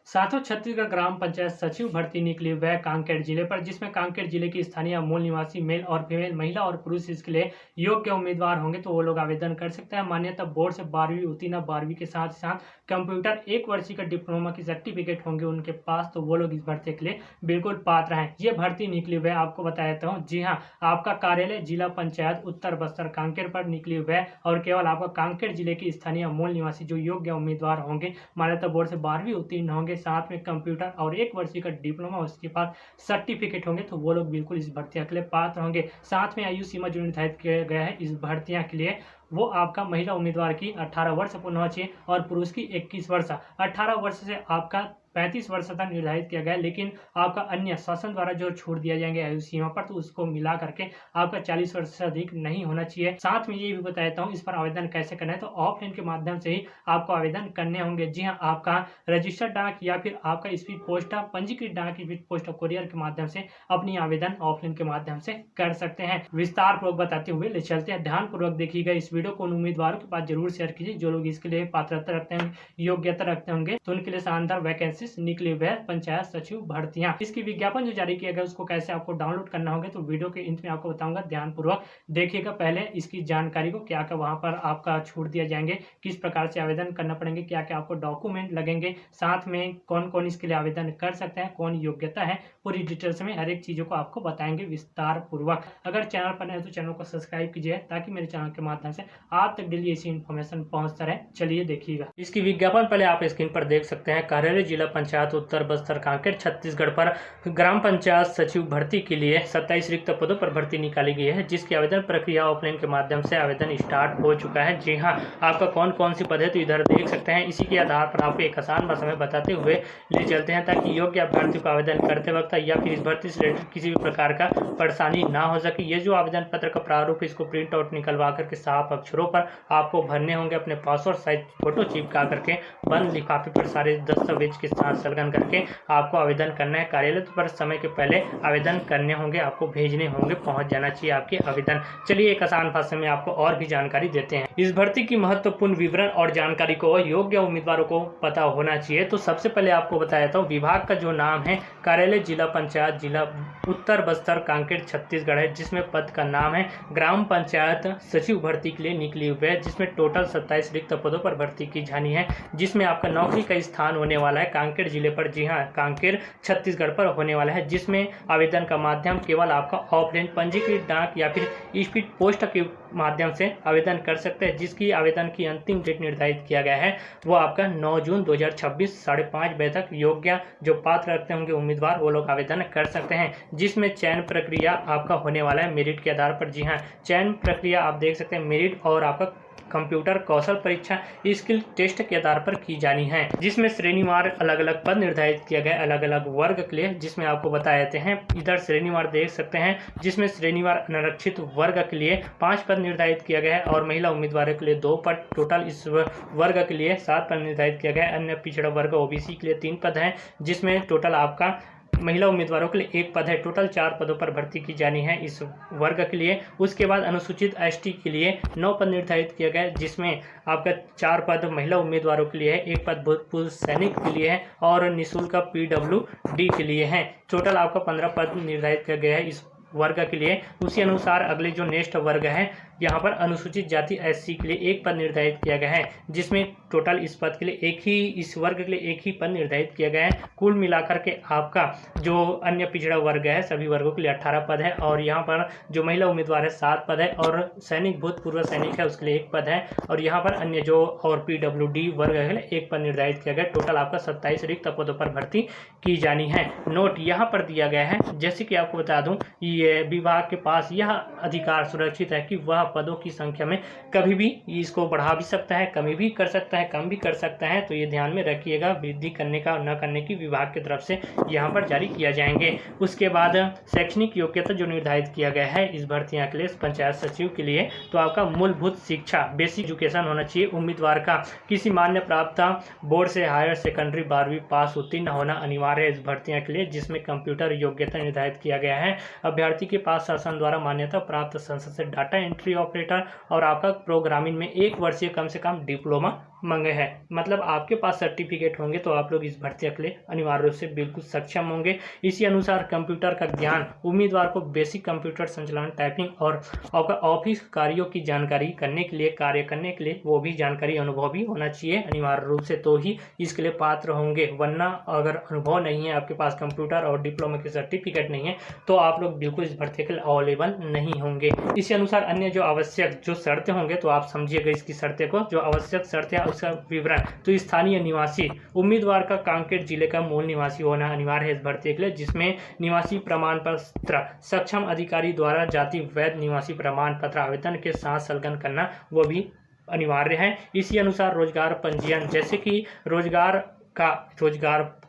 सातों छत्तीसगढ़ ग्राम पंचायत सचिव भर्ती निकली वह कांकेर जिले पर, जिसमें कांकेर जिले की स्थानीय मूल निवासी मेल और फीमेल, महिला और पुरुष इसके लिए योग्य उम्मीदवार होंगे तो वो लोग आवेदन कर सकते हैं। मान्यता बोर्ड से 12वीं उत्तीर्ण, 12वीं के साथ साथ कंप्यूटर 1 वर्षीय का डिप्लोमा की सर्टिफिकेट होंगे उनके पास, तो वो लोग इस भर्ती के लिए बिल्कुल पात्र हैं। ये भर्ती निकली हुई आपको बता देता हूँ। जी हाँ, आपका कार्यालय जिला पंचायत उत्तर बस्तर कांकेर पर निकली हुई है और केवल आपका कांकेर जिले की स्थानीय मूल निवासी जो योग्य उम्मीदवार होंगे, मान्यता बोर्ड से 12वीं उत्तीर्ण होंगे, साथ में कंप्यूटर और 1 वर्षीय का डिप्लोमा उसके पास सर्टिफिकेट होंगे, तो वो लोग बिल्कुल इस भर्तियां के लिए पात्र होंगे। साथ में आयु सीमा जो निर्धारित किया गया है इस भर्तियां के लिए, वो आपका महिला उम्मीदवार की 18 वर्ष पूर्ण होना चाहिए और पुरुष की 21 वर्ष। 18 वर्ष से आपका 35 वर्ष तक निर्धारित किया गया है, लेकिन आपका अन्य शासन द्वारा जो छूट दिया जाएंगे आयु सीमा पर, तो उसको मिला करके आपका 40 वर्ष से अधिक नहीं होना चाहिए। साथ में ये भी बता देता हूँ इस पर आवेदन कैसे करना है, तो ऑफलाइन के माध्यम से ही आपको आवेदन करने होंगे। जी हाँ, आपका रजिस्टर्ड डाक या फिर आपका स्पीड पोस्ट, पंजीकृत डाक, स्पीड पोस्ट, कोरियर के माध्यम से अपनी आवेदन ऑफलाइन के माध्यम से कर सकते हैं। विस्तार पूर्वक बताते हुए ले चलते हैं, ध्यान पूर्वक देखिएगा इस वीडियो को, उन उम्मीदवारों के पास जरूर शेयर कीजिए जो लोग इसके लिए पात्रता रखते हैं, योग्यता रखते होंगे, तो उनके लिए शानदार वैकेंसी निकली हुई है पंचायत सचिव भर्तियां। इसकी विज्ञापन जो जारी किया गया उसको कैसे आपको डाउनलोड करना होगा, तो वीडियो के अंत में आपको बताऊंगा, ध्यान पूर्वक देखिएगा। पहले इसकी जानकारी को, क्या क्या वहां पर आपका छूट दिया जाएंगे, किस प्रकार से आवेदन करना पड़ेंगे, क्या क्या आपको डॉक्यूमेंट लगेंगे, साथ में कौन कौन इसके लिए आवेदन कर सकते हैं, कौन योग्यता है, पूरी डिटेल्स में हर एक चीजों को आपको बताएंगे विस्तार पूर्वक। अगर चैनल पर नए तो चैनल को सब्सक्राइब कीजिए ताकि मेरे चैनल के माध्यम से आप तक डेली ऐसी इन्फॉर्मेशन पहुंचता रहे। चलिए देखिएगा इसकी विज्ञापन, पहले आप स्क्रीन पर देख सकते हैं। कार्यालय जिला पंचायत उत्तर बस्तर कांकेर छत्तीसगढ़ पर ग्राम पंचायत सचिव भर्ती के लिए 27 रिक्त पदों पर भर्ती निकाली गई है, जिसकी आवेदन प्रक्रिया ऑफलाइन के माध्यम से आवेदन स्टार्ट हो चुका है। जी हाँ, आपका कौन कौन सी पद है तो इधर देख सकते हैं। इसी के आधार पर आपको एक आसान भाषा में बताते हुए ले चलते हैं, ताकि योग्य अभ्यर्थी को आवेदन करते वक्त या फिर इस भर्ती से रिलेटेड किसी भी प्रकार का परेशानी ना हो सके। ये जो आवेदन पत्र का प्रारूप, इसको प्रिंट आउट निकलवा करके साफ अक्षरों पर आपको भरने होंगे, अपने पासपोर्ट साइज फोटो चिपका करके बंद लिफाफे पर सारे दस्तावेज के साथ संलग्न करके आपको आवेदन करना है। कार्यालय पर समय के पहले आवेदन करने होंगे, आपको भेजने होंगे, पहुंच जाना चाहिए आपके आवेदन। चलिए एक आसान भाषा में आपको और भी जानकारी देते हैं। इस भर्ती की महत्वपूर्ण विवरण और जानकारी को योग्य उम्मीदवारों को पता होना चाहिए। तो सबसे पहले आपको बता देता हूँ, विभाग का जो नाम है कार्यालय जिला पंचायत जिला उत्तर बस्तर कांकेर छत्तीसगढ़ है, जिसमें पद का नाम है ग्राम पंचायत सचिव भर्ती के लिए निकली हुई है, जिसमें टोटल 27 रिक्त पदों पर भर्ती की जानी है, जिसमें आपका नौकरी का स्थान होने वाला है कांकेर जिले पर। जी हाँ, कांकेर छत्तीसगढ़ पर होने वाला है, जिसमें आवेदन का माध्यम केवल आपका ऑफलाइन पंजीकृत डाक या फिर स्पीड पोस्ट के माध्यम से आवेदन कर सकते हैं, जिसकी आवेदन की अंतिम डेट निर्धारित किया गया है वो आपका 9 जून 2026 5:30 बजे तक योग्य जो पात्र रखते होंगे उम्मीदवार वो लोग आवेदन कर सकते हैं, जिसमें चयन प्रक्रिया आपका होने वाला है मेरिट के आधार पर। जी हाँ, चयन प्रक्रिया आप देख सकते हैं, मेरिट और आपका कंप्यूटर कौशल परीक्षा स्किल टेस्ट के आधार पर की जानी है, जिसमें श्रेणीवार अलग अलग पद निर्धारित किया गया अलग अलग वर्ग के लिए, जिसमें आपको बता देते हैं। इधर श्रेणीवार देख सकते हैं, जिसमें श्रेणीवार अनारक्षित वर्ग के लिए 5 पद निर्धारित किया गया है और महिला उम्मीदवारों के लिए 2 पद। टोटल इस वर्ग के लिए 7 पद निर्धारित किया गया है। अन्य पिछड़ा वर्ग ओबीसी के लिए 3 पद हैं, जिसमें टोटल आपका महिला उम्मीदवारों के लिए 1 पद है। टोटल 4 पदों पर भर्ती की जानी है इस वर्ग के लिए। उसके बाद अनुसूचित एसटी के लिए 9 पद निर्धारित किया गया है, जिसमें आपका 4 पद महिला उम्मीदवारों के लिए है, 1 पद भूतपूर्व सैनिक के लिए है और निःशुल्क पीडब्ल्यूडी के लिए है। टोटल आपका 15 पद निर्धारित किया गया है इस वर्ग के लिए। उसी अनुसार अगले जो नेक्स्ट वर्ग है, यहाँ पर अनुसूचित जाति एससी के लिए 1 पद निर्धारित किया गया है, जिसमें टोटल इस पद के लिए इस वर्ग के लिए 1 ही पद निर्धारित किया गया है। कुल मिलाकर के आपका जो अन्य पिछड़ा वर्ग है सभी वर्गों के लिए 18 पद है, और यहाँ पर जो महिला उम्मीदवार है 7 पद है, और सैनिक भूतपूर्व सैनिक है उसके लिए 1 पद है, और यहाँ पर अन्य जो और पीडब्ल्यूडी वर्ग है 1 पद निर्धारित किया गया। टोटल आपका 27 रिक्त पदों पर भर्ती की जानी है। नोट यहाँ पर दिया गया है, जैसे कि आपको बता दूं, ये विभाग के पास यह अधिकार सुरक्षित है कि वह पदों की संख्या में कभी भी इसको बढ़ा भी सकता है, कमी भी कर सकता है, कम भी कर सकता है। तो ये ध्यान में रखिएगा, वृद्धि करने का न करने की विभाग की तरफ से यहाँ पर जारी किया जाएंगे। उसके बाद शैक्षणिक योग्यता जो निर्धारित किया गया है इस भर्तियां के लिए पंचायत सचिव के लिए, तो आपका मूलभूत शिक्षा बेसिक एजुकेशन होना चाहिए उम्मीदवार का। किसी मान्य प्राप्त बोर्ड से हायर सेकेंडरी 12वीं पास उत्तीर्ण होना अनिवार्य है इस भर्तियां के लिए, जिसमें कंप्यूटर योग्यता निर्धारित किया गया है। अभ्यर्थी के पास शासन द्वारा मान्यता प्राप्त संस्था से डाटा एंट्री ऑपरेटर और आपका प्रोग्रामिंग में 1 वर्षीय कम से कम डिप्लोमा मांगे हैं। मतलब आपके पास सर्टिफिकेट होंगे तो आप लोग इस भर्ती के लिए अनिवार्य रूप से बिल्कुल सक्षम होंगे। इसी अनुसार कंप्यूटर का ज्ञान, उम्मीदवार को बेसिक कंप्यूटर संचालन, टाइपिंग और आपका ऑफिस कार्यों की जानकारी करने के लिए, कार्य करने के लिए वो भी जानकारी, अनुभव भी होना चाहिए अनिवार्य रूप से, तो ही इसके लिए पात्र होंगे। वरना अगर अनुभव नहीं है, आपके पास कंप्यूटर और डिप्लोमा के सर्टिफिकेट नहीं है, तो आप लोग बिल्कुल इस भर्ती के लिए अवेलेबल नहीं होंगे। इसी अनुसार अन्य जो आवश्यक जो शर्तें होंगे तो आप समझिएगा इसकी शर्तें को। जो आवश्यक शर्तें उसका विवरण, तो स्थानीय निवासी उम्मीदवार का कांकेर जिले का मूल निवासी होना अनिवार्य है इस भर्ती के लिए, जिसमें निवासी प्रमाण पत्र सक्षम अधिकारी द्वारा जाति वैध निवासी प्रमाण पत्र आवेदन के साथ संलग्न करना वो भी अनिवार्य है। इसी अनुसार रोजगार पंजीयन, जैसे कि रोजगार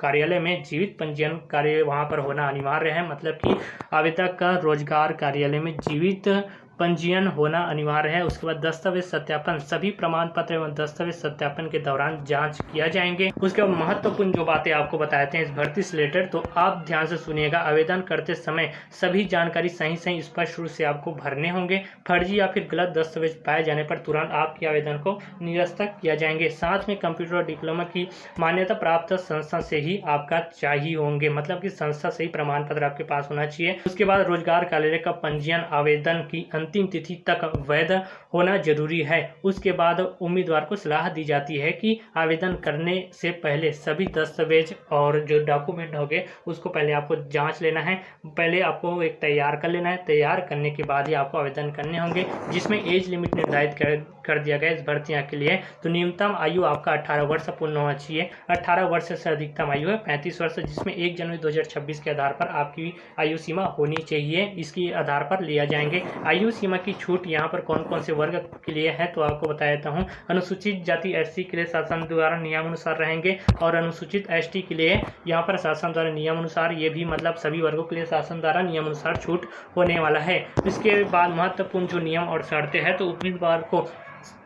कार्यालय में जीवित पंजीयन कार्य वहां पर होना अनिवार्य है। मतलब कि आवेदक का रोजगार कार्यालय में जीवित पंजीयन होना अनिवार्य है। उसके बाद दस्तावेज सत्यापन, सभी प्रमाण पत्र एवं दस्तावेज सत्यापन के दौरान जांच किया जाएंगे। उसके बाद महत्वपूर्ण जो बातें आपको बताते हैं इस भर्ती से रिलेटेड, तो आप ध्यान से सुनिएगा। आवेदन करते समय सभी जानकारी सही स्पष्ट रूप से आपको भरने होंगे। फर्जी या फिर गलत दस्तावेज पाए जाने पर तुरंत आपके आवेदन को निरस्त किया जाएंगे। साथ में कंप्यूटर और डिप्लोमा की मान्यता प्राप्त संस्था से ही आपका चाहिए होंगे, मतलब कि संस्था से ही प्रमाण पत्र आपके पास होना चाहिए। उसके बाद रोजगार कार्यालय का पंजीयन आवेदन की अंतिम तिथि तक वैध होना जरूरी है। उसके बाद उम्मीदवार को सलाह दी जाती है कि आवेदन करने से पहले सभी दस्तावेज और जो डॉक्यूमेंट होंगे उसको पहले आपको जांच लेना है। पहले आपको एक तैयार कर लेना है, तैयार करने के बाद ही आपको आवेदन करने होंगे, जिसमें एज लिमिट निर्धारित कर दिया गया इस भर्तियां के लिए। तो न्यूनतम आयु आपका 18 वर्ष पूर्ण होना चाहिए। 18 वर्ष से अधिकतम आयु है 35 वर्ष, जिसमें 1 जनवरी 2026 के आधार पर आपकी आयु सीमा होनी चाहिए। इसके आधार पर लिया जाएंगे। आयु सीमा की छूट यहाँ पर कौन कौन से वर्ग के लिए है तो आपको बता देता हूँ। अनुसूचित जाति एससी के लिए शासन द्वारा नियमानुसार रहेंगे, और अनुसूचित एसटी के लिए यहाँ पर शासन द्वारा नियमानुसार, ये भी मतलब सभी वर्गों के लिए शासन द्वारा नियमानुसार छूट होने वाला है। इसके बाद महत्वपूर्ण जो नियम और शर्तें हैं, तो उम्मीदवार को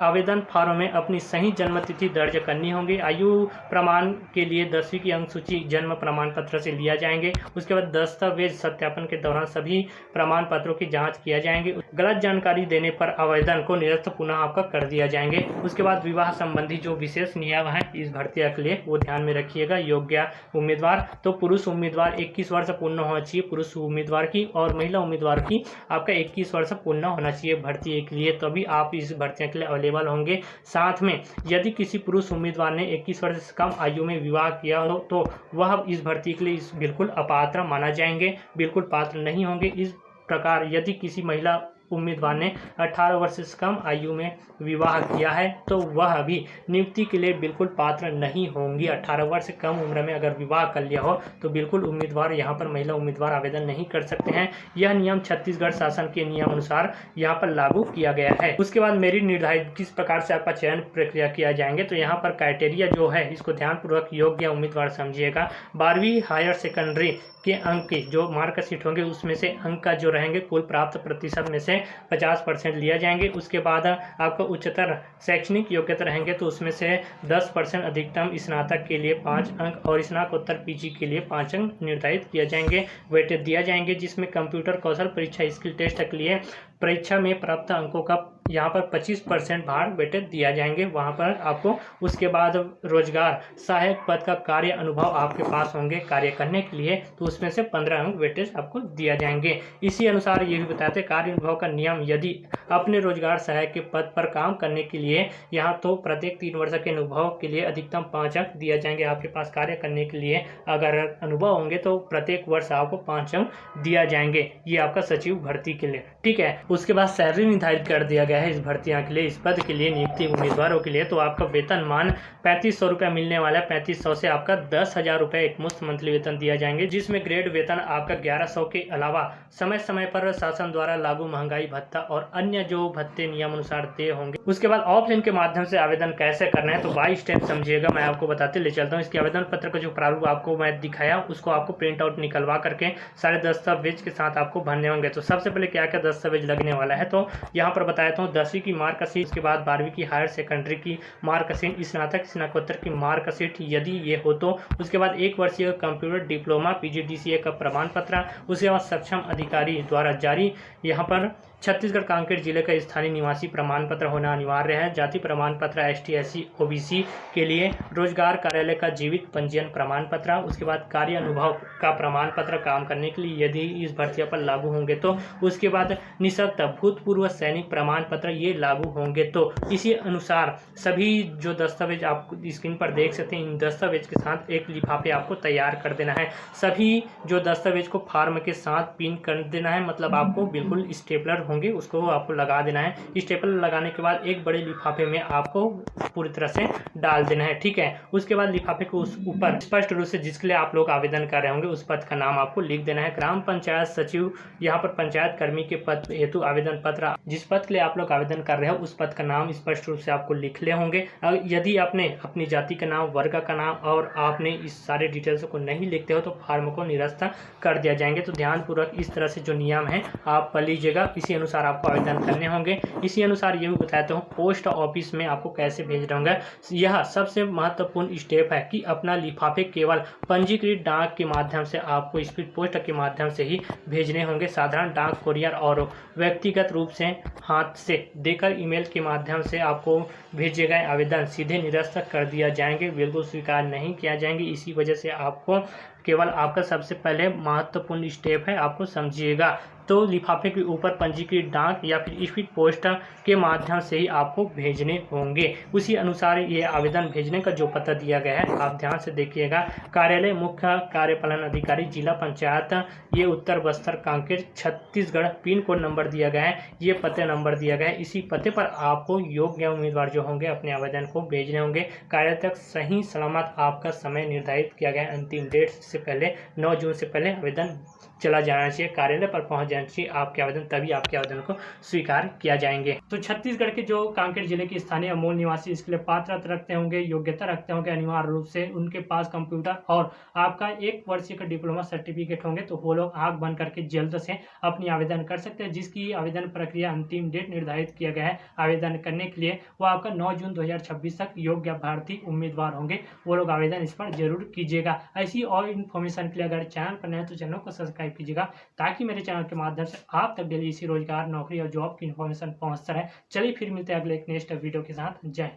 आवेदन फॉर्म में अपनी सही जन्म तिथि दर्ज करनी होगी। आयु प्रमाण के लिए 10वीं की अंक सूची जन्म प्रमाण पत्र से लिया जाएंगे। उसके बाद दस्तावेज सत्यापन के दौरान सभी प्रमाण पत्रों की जांच किया जाएंगे। गलत जानकारी देने पर आवेदन को निरस्त पुनः आपका कर दिया जाएंगे। उसके बाद विवाह संबंधी जो विशेष नियम है इस भर्ती के लिए वो ध्यान में रखिएगा। योग्य उम्मीदवार, तो पुरुष उम्मीदवार 21 वर्ष पूर्ण होना चाहिए पुरुष उम्मीदवार की, और महिला उम्मीदवार की आपका 21 वर्ष पूर्ण होना चाहिए भर्ती के लिए, तभी आप इस भर्ती के लिए अवेलेबल होंगे। साथ में यदि किसी पुरुष उम्मीदवार ने 21 वर्ष से कम आयु में विवाह किया हो तो वह इस भर्ती के लिए बिल्कुल अपात्र माना जाएंगे, बिल्कुल पात्र नहीं होंगे। इस प्रकार यदि किसी महिला उम्मीदवार ने 18 वर्ष से कम आयु में विवाह किया है तो वह भी नियुक्ति के लिए बिल्कुल पात्र नहीं होंगी। 18 वर्ष से कम उम्र में अगर विवाह कर लिया हो तो बिल्कुल उम्मीदवार यहाँ पर महिला उम्मीदवार आवेदन नहीं कर सकते हैं। यह नियम छत्तीसगढ़ शासन के नियम अनुसार यहाँ पर लागू किया गया है। उसके बाद मेरिट निर्धारित किस प्रकार से आपका चयन प्रक्रिया किया जाएंगे, तो यहाँ पर क्राइटेरिया जो है इसको ध्यानपूर्वक योग्य उम्मीदवार समझिएगा। 12वीं हायर सेकेंडरी के अंक की जो मार्कशीट होंगे उसमें से अंक का जो रहेंगे कुल प्राप्त प्रतिशत में से 50% लिया जाएंगे। उसके बाद आपका उच्चतर शैक्षणिक योग्यता रहेंगे तो उसमें से 10% अधिकतम स्नातक के लिए 5 अंक और स्नातकोत्तर पीजी के लिए 5 अंक निर्धारित किया जाएंगे, वेटेज दिया जाएंगे। जिसमें कंप्यूटर कौशल परीक्षा स्किल टेस्ट के लिए परीक्षा में प्राप्त अंकों का यहाँ पर 25% भार वेटेज दिया जाएंगे वहाँ पर आपको। उसके बाद रोजगार सहायक पद का कार्य अनुभव आपके पास होंगे कार्य करने के लिए, तो उसमें से 15 अंक वेटेज आपको दिया जाएंगे। इसी अनुसार ये भी बताते हैं कार्य अनुभव का नियम, यदि अपने रोजगार सहायक के पद पर काम करने के लिए यहाँ तो प्रत्येक 3 वर्ष के अनुभव के लिए अधिकतम 5 अंक दिया जाएंगे आपके पास। कार्य करने के लिए अगर अनुभव होंगे तो प्रत्येक वर्ष आपको 5 अंक दिया जाएंगे। ये आपका सचिव भर्ती के लिए, ठीक है। उसके बाद सैलरी निर्धारित कर दिया गया है इस भर्तियां के लिए। इस पद के लिए नियुक्ति उम्मीदवारों के लिए तो आपका वेतन मान 3500 रुपया मिलने वाला है। 3500 से आपका 10,000 रुपये एक मुश्त मंथली वेतन दिया जाएंगे, जिसमें ग्रेड वेतन आपका 1100 के अलावा समय समय पर शासन द्वारा लागू महंगाई भत्ता और अन्य जो भत्ते नियम अनुसार दे होंगे। उसके बाद ऑफलाइन के माध्यम से आवेदन कैसे करना है तो 22 स्टेप समझिएगा, मैं आपको बताते ले चलता हूँ। इसके आवेदन पत्र का जो प्रारूप आपको मैं दिखाया उसको आपको प्रिंट आउट निकलवा करके सारे दस्तावेज के साथ आपको भरने होंगे। तो सबसे पहले क्या क्या दस्तावेज लगने वाला है तो यहाँ पर बताया हूँ 10वीं की मार्कशीट, उसके बाद 12वीं की हायर सेकेंडरी की मार्कशीट, स्नातक स्नातकोत्तर की मार्कशीट यदि ये हो तो, उसके बाद 1 वर्षीय कंप्यूटर डिप्लोमा PGDCA का प्रमाण पत्र, उसके बाद सक्षम अधिकारी द्वारा जारी यहाँ पर छत्तीसगढ़ कांकेर जिले का स्थानीय निवासी प्रमाण पत्र होना अनिवार्य है। जाति प्रमाण पत्र एसटी एससी ओबीसी के लिए रोजगार कार्यालय का जीवित पंजीयन प्रमाण पत्र, उसके बाद कार्य अनुभव का प्रमाण पत्र काम करने के लिए यदि इस भर्तियों पर लागू होंगे तो, उसके बाद निःशक्त भूतपूर्व सैनिक प्रमाण पत्र ये लागू होंगे तो इसी अनुसार सभी जो दस्तावेज आप स्क्रीन पर देख सकते हैं, इन दस्तावेज के साथ एक लिफाफे आपको तैयार कर देना है। सभी जो दस्तावेज को फार्म के साथ पिन कर देना है, मतलब आपको बिल्कुल स्टेपलर होंगे उसको आपको लगा देना है। स्टेपलर लगाने के बाद एक बड़े लिफाफे में आपको पूरी तरह से डाल देना है, ठीक है। उसके बाद लिफाफे को उस ऊपर स्पष्ट रूप से जिसके लिए आप लोग आवेदन कर रहे होंगे उस पद का नाम आपको लिख देना है। ग्राम पंचायत सचिव, यहाँ पर पंचायत कर्मी के पद हेतु आवेदन पत्र, जिस पद के लिए आप लोग आवेदन कर रहे हो उस पद का नाम स्पष्ट रूप से आपको लिख ले होंगे। यदि आपने अपनी जाति का नाम, वर्ग का नाम और आपने इस सारे डिटेल्स को नहीं लिखते हो तो फार्म को निरस्त कर दिया जाएंगे। तो ध्यानपूर्वक इस तरह से जो नियम है आप पढ़ लीजिएगा, इसी अनुसार आपको आवेदन करने होंगे। इसी अनुसार ये भी बताता हूँ पोस्ट ऑफिस में आपको कैसे भेजना होगा। यह सबसे महत्वपूर्ण स्टेप है कि अपना लिफाफे केवल पंजीकृत डाक के माध्यम से आपको स्पीड पोस्ट के माध्यम से ही भेजने होंगे। साधारण डाक, कोरियर और व्यक्तिगत रूप से हाथ से देकर ईमेल के माध्यम से आपको भेजे गए आवेदन सीधे निरस्त कर दिया जाएंगे, बिल्कुल स्वीकार नहीं किया जाएंगे। इसी वजह से आपको केवल आपका सबसे पहले महत्वपूर्ण स्टेप है, आपको समझिएगा। तो लिफाफे के ऊपर पंजीकृत डाक या फिर स्पीड पोस्ट के माध्यम से ही आपको भेजने होंगे। उसी अनुसार ये आवेदन भेजने का जो पता दिया गया है आप ध्यान से देखिएगा। कार्यालय मुख्य कार्यपालन अधिकारी जिला पंचायत, ये Uttar Bastar Kanker Chhattisgarh, pin code number दिया गया है, ये पते नंबर दिया गया है। इसी पते पर आपको योग्य उम्मीदवार जो होंगे अपने आवेदन को भेजने होंगे। कार्यालय तक सही सलामत आपका समय निर्धारित किया गया है। अंतिम डेट से पहले 9 जून से पहले आवेदन चला जाना चाहिए, कार्यालय पर पहुंच जाना चाहिए आपके आवेदन, तभी आपके आवेदन को स्वीकार किया जाएंगे। तो छत्तीसगढ़ के जो कांकेर जिले के स्थानीय मूल निवासी इसके लिए पात्रता रखते होंगे, योग्यता रखते होंगे अनिवार्य रूप से, उनके पास कंप्यूटर और आपका 1 वर्षीय का डिप्लोमा सर्टिफिकेट होंगे तो वो लोग आंख बंद करके जल्द से अपनी आवेदन कर सकते हैं। जिसकी आवेदन प्रक्रिया अंतिम डेट निर्धारित किया गया है आवेदन करने के लिए वो आपका 9 जून 2026 तक योग्य अभ्यर्थी उम्मीदवार होंगे, वो लोग आवेदन इस पर जरूर कीजिएगा। ऐसी और इन्फॉर्मेशन के लिए अगर चैनल पर नए हैं तो चैनल को सब्सक्राइब कीजिएगा, ताकि मेरे चैनल के माध्यम से आप तक डेली इसी रोजगार, नौकरी और जॉब की इन्फॉर्मेशन पहुंचता रहे। चलिए फिर मिलते हैं अगले एक नेक्स्ट वीडियो के साथ। जय हिंद।